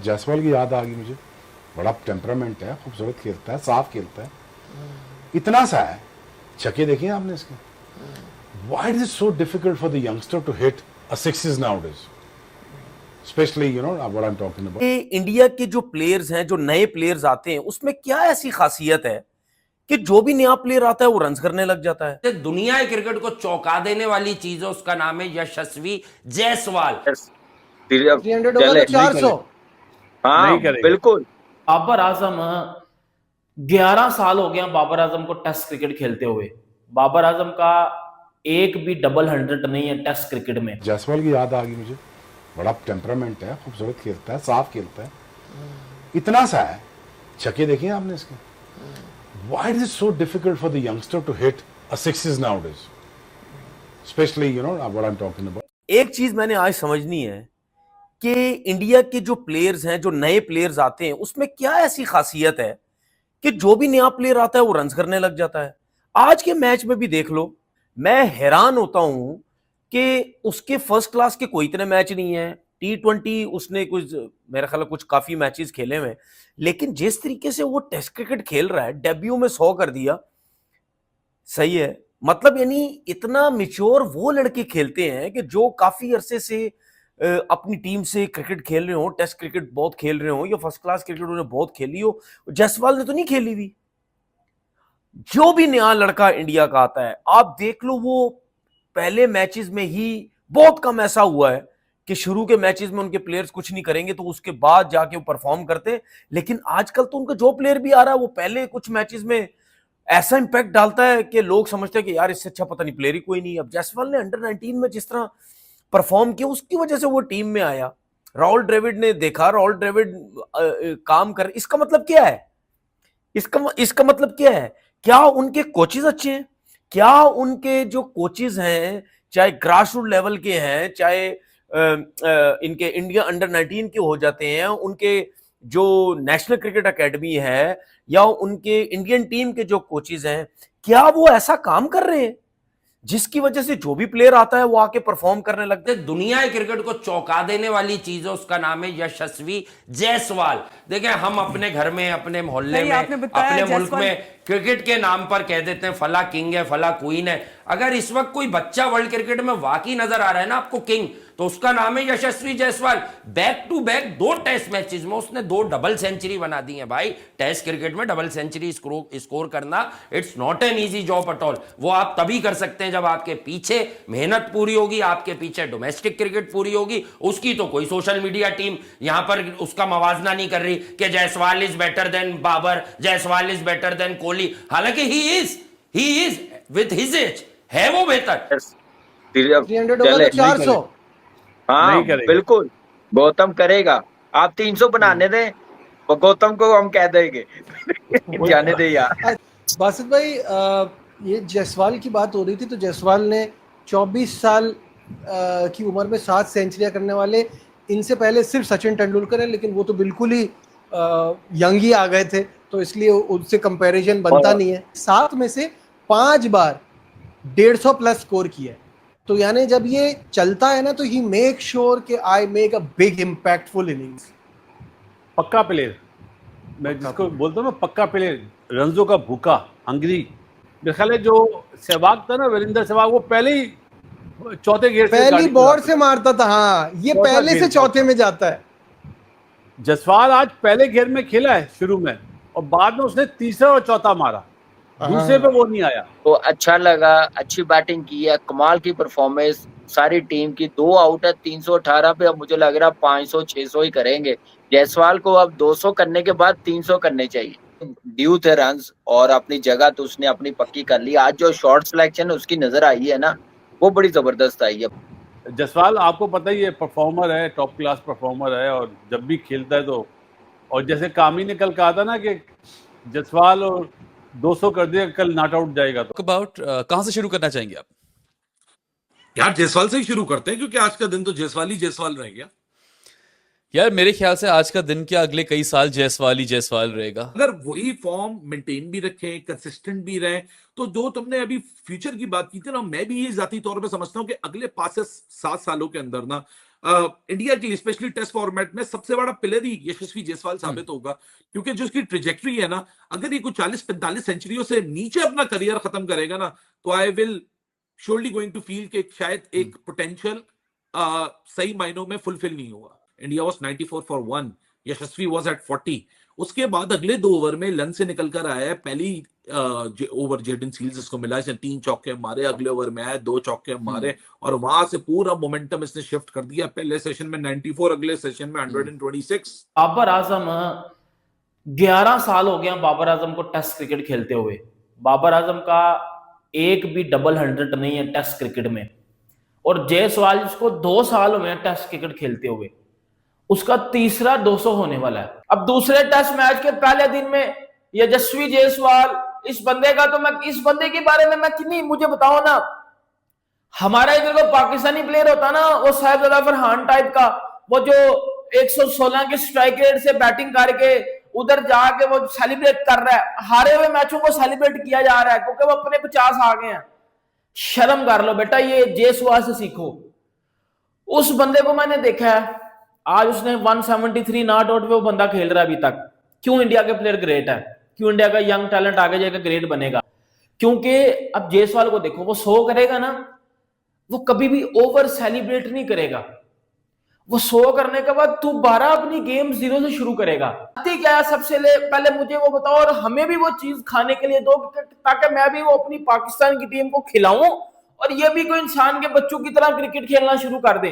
जायसवाल की याद आ गई मुझे। बड़ा टेम्परामेंट है, खूबसूरत खेलता है, साफ खेलता है, इतना सा है। छक्के देखे आपने इसके। Why is it so difficult for the youngster to hit a sixes nowadays? Especially, you know what I'm talking about. कि इंडिया के जो प्लेयर्स हैं, जो नए प्लेयर्स आते हैं, उसमें क्या ऐसी खासियत है कि जो भी नया प्लेयर आता है वो रन्स करने लग जाता है। दुनिया के क्रिकेट को चौंका देने वाली चीज है, उसका नाम है यशस्वी जायसवाल। 300 होगा तो 400। हाँ बिल्कुल। बाबर आजम 11 साल हो गया बाबर आजम को टेस्ट क्रिकेट खेलते हुए। बाबर आजम का एक भी डबल 100 नहीं है टेस्ट क्रिकेट में। जायसवाल की याद आ गई मुझे। बड़ा टेम्परामेंट है, खूबसूरत खेलता है, साफ खेलता है, इतना सा है। छक्के देखे आपने इसके। Why is it so difficult for the youngster to hit a sixes nowadays? Especially, what I'm talking about. एक चीज मैंने आज समझनी है कि इंडिया के जो प्लेयर्स हैं, जो नए प्लेयर्स आते हैं, उसमें क्या ऐसी खासियत है कि जो भी नया प्लेयर आता है वो रन्स करने लग जाता है। आज के मैच में भी देख लो, मैं हैरान होता हूं कि उसके फर्स्ट क्लास के कोई इतने मैच नहीं है। T20 उसने कुछ, मेरा ख्याल कुछ काफी मैचेस खेले हुए, लेकिन जिस तरीके से वो टेस्ट क्रिकेट खेल रहा है, डेब्यू में 100 कर दिया, सही है। मतलब यानी इतना मैच्योर वो लड़के खेलते हैं कि जो काफी अरसे से अपनी टीम से क्रिकेट खेल रहे हो, टेस्ट क्रिकेट बहुत खेल रहे हो या फर्स्ट क्लास क्रिकेट उन्होंने बहुत खेली हो। जायसवाल ने तो नहीं खेली हुई। जो भी नया लड़का इंडिया का आता है, आप देख लो, वो पहले मैचेस में ही बहुत कम ऐसा हुआ है कि शुरू के मैचेस में उनके प्लेयर्स कुछ नहीं करेंगे तो उसके बाद जाके वो परफॉर्म करते हैं। लेकिन आजकल तो उनका जो प्लेयर भी आ रहा है वो पहले कुछ मैचेस में ऐसा इंपैक्ट डालता है कि लोग समझते हैं कि यार इससे अच्छा पता नहीं प्लेयर ही कोई नहीं। अब जायसवाल ने अंडर 19 में जिस तरह परफॉर्म किया, उसकी वजह से वो टीम में आया। राहुल द्रविड़ ने देखा, राहुल द्रविड़ काम कर, इसका मतलब क्या है? इसका मतलब क्या है? क्या उनके कोचेज अच्छे हैं? क्या उनके जो कोचेज हैं, चाहे ग्रास रूट लेवल के हैं, चाहे इनके इंडिया अंडर 19 के हो जाते हैं, उनके जो नेशनल क्रिकेट एकेडमी है, या उनके इंडियन टीम के जो कोचेज हैं, क्या वो ऐसा काम कर रहे हैं जिसकी वजह से जो भी प्लेयर आता है वो आके परफॉर्म करने लगते हैं? दुनिया के क्रिकेट को चौंका देने वाली चीज है, उसका नाम है यशस्वी जायसवाल। देखें, हम अपने घर में, अपने मोहल्ले में, अपने मुल्क में क्रिकेट के नाम पर कह देते हैं फला किंग है, फला क्वीन है। अगर इस वक्त कोई बच्चा वर्ल्ड क्रिकेट में वाकई नजर आ रहा है ना आपको किंग, तो उसका नाम है Yashasvi Jaiswal. Back to back 2 test matches में उसने 2 डबल सेंचुरी बना दी है। भाई, टेस्ट क्रिकेट में डबल सेंचुरी स्कोर करना it's not an easy job at all. वो आप तभी कर सकते हैं जब आपके पीछे मेहनत पूरी होगी, आपके पीछे डोमेस्टिक क्रिकेट पूरी होगी। उसकी तो कोई सोशल मीडिया टीम यहां पर उसका मवाजना नहीं कर रही कि Jaiswal is better than Babar, Jaiswal is better than Kohli. हालांकि he is with his age है वो बेहतर। 300 होगा तो 400। हाँ बिल्कुल, गौतम करेगा। आप 300 बनाने दें, वो गौतम को हम कह देंगे जाने दे यार। बासित भाई, ये जायसवाल की बात हो रही थी, तो जायसवाल ने 24 साल की उम्र में 7 सेंचुरियां करने वाले, इनसे पहले सिर्फ सचिन तेंदुलकर है, लेकिन वो तो बिल्कुल ही यंग ही आ गए थे, तो इसलिए उनसे कंपैरिजन बनता नहीं है। 7 में से 5 बार 150 प्लस स्कोर किया है। तो यानी जब ये चलता है ना, तो ही मेक श्योर कि I make a big impactful innings. पक्का प्लेयर, मैं जिसको बोलता हूँ ना, पक्का प्लेयर, रंजों का भूखा, हंगरी। मेरे ख्याल है जो सहवाग था ना, वीरेंद्र सहवाग, वो पहले ही चौथे घेर से पहली बॉल से मारता था। हाँ, ये पहले से चौथे में जाता है। जायसवाल आज पहले घेर में खेला है शुरू में, और बाद में उसने तीसरा और चौथा मारा, दूसरे पे वो नहीं आया। तो अच्छा लगा, अच्छी बैटिंग की है, कमाल की परफॉर्मेंस सारी टीम की। 2 आउट है 318 पे, अब मुझे लग रहा है 500-600 ही करेंगे। जायसवाल को अब 200 करने के बाद 300 करने चाहिए। ड्यू थे रन्स, और अपनी जगह तो उसने अपनी पक्की कर ली। आज जो शॉर्ट सिलेक्शन उसकी नजर आई है ना, वो बड़ी जबरदस्त आई है। जायसवाल आपको पता ही है, परफॉर्मर है, टॉप क्लास परफॉर्मर है, और जब भी खेलता है तो, और जैसे कामी ने कल कहा था ना कि जायसवाल और 200 कर दिया, कल नॉट आउट जाएगा। तो अबाउट कहां से शुरू करना चाहेंगे आप? यार जायसवाल से ही शुरू करते हैं, क्योंकि आज का दिन तो जायसवाल ही जायसवाल रह गया। यार मेरे ख्याल से आज का दिन क्या, अगले कई साल जायसवाल ही जायसवाल रहेगा। अगर वही फॉर्म मेंटेन भी रखे, कंसिस्टेंट भी रहे, तो जो तुमने अभी फ्यूचर की बात की थी ना, मैं भी ये जाती तौर पे समझता हूँ कि अगले 5 से 7 सालों के अंदर ना इंडिया के लिए स्पेशली टेस्ट फॉर्मेट में सबसे बड़ा पिलर ही यशस्वी जायसवाल साबित होगा, क्योंकि जो उसकी ट्रेजेक्टरी है ना, अगर ये कुछ 40-45 सेंचुरियों से नीचे अपना करियर खत्म करेगा ना, तो I will surely going to feel कि शायद एक पोटेंशियल सही मायनों में फुलफिल नहीं हुआ। India was 94 for 1, Yashasvi was at 40। उसके बाद अगले 2 ओवर में लन से निकल कर आया है, पहली ओवर जेडन सील्स इसको मिला, इसने 3 चौके मारे, अगले ओवर में आया 2 चौके मारे, और वहां से पूरा मोमेंटम इसने शिफ्ट कर दिया। पहले सेशन में 94, अगले सेशन में 126। बाबर आजम 11 साल हो गया बाबर आजम को टेस्ट क्रिकेट खेलते हुए। बाबर आजम का एक भी डबल 100 नहीं है टेस्ट क्रिकेट में, और जायसवाल जिसको 2 साल हुए हैं टेस्ट क्रिकेट खेलते हुए, उसका तीसरा 200 होने वाला है। अब दूसरे टेस्ट मैच के पहले दिन में यशस्वी जायसवाल, इस बंदे का तो मैं, इस बंदे के बारे में मैं कितनी, मुझे बताओ ना, हमारा इधर को पाकिस्तानी प्लेयर होता ना, वो साहिबजादा फरहान टाइप का, वो जो 116 के स्ट्राइक रेट से बैटिंग करके उधर जाके वो सेलिब्रेट कर रहा है, हारे हुए मैचों को सेलिब्रेट किया जा रहा है क्योंकि वो अपने 50 आ गए हैं। शर्म कर लो बेटा, ये जायसवाल से सीखो। उस बंदे को मैंने देखा है, आज उसने 173 नॉट आउट पे वो बंदा खेल रहा है अभी तक। क्यों इंडिया के प्लेयर ग्रेट है, क्यों इंडिया का यंग टैलेंट आगे जाकर ग्रेट बनेगा? क्योंकि अब जायसवाल को देखो, वो 100 करेगा ना, वो कभी भी ओवर सेलिब्रेट नहीं करेगा। वो 100 करने के बाद दोबारा अपनी गेम 0 से शुरू करेगा। क्या है, सबसे पहले मुझे वो बताओ, और हमें भी वो चीज खाने के लिए दो, ताकि मैं भी वो अपनी पाकिस्तान की टीम को खिलाऊं और ये भी कोई इंसान के बच्चों की तरह क्रिकेट खेलना शुरू कर दे।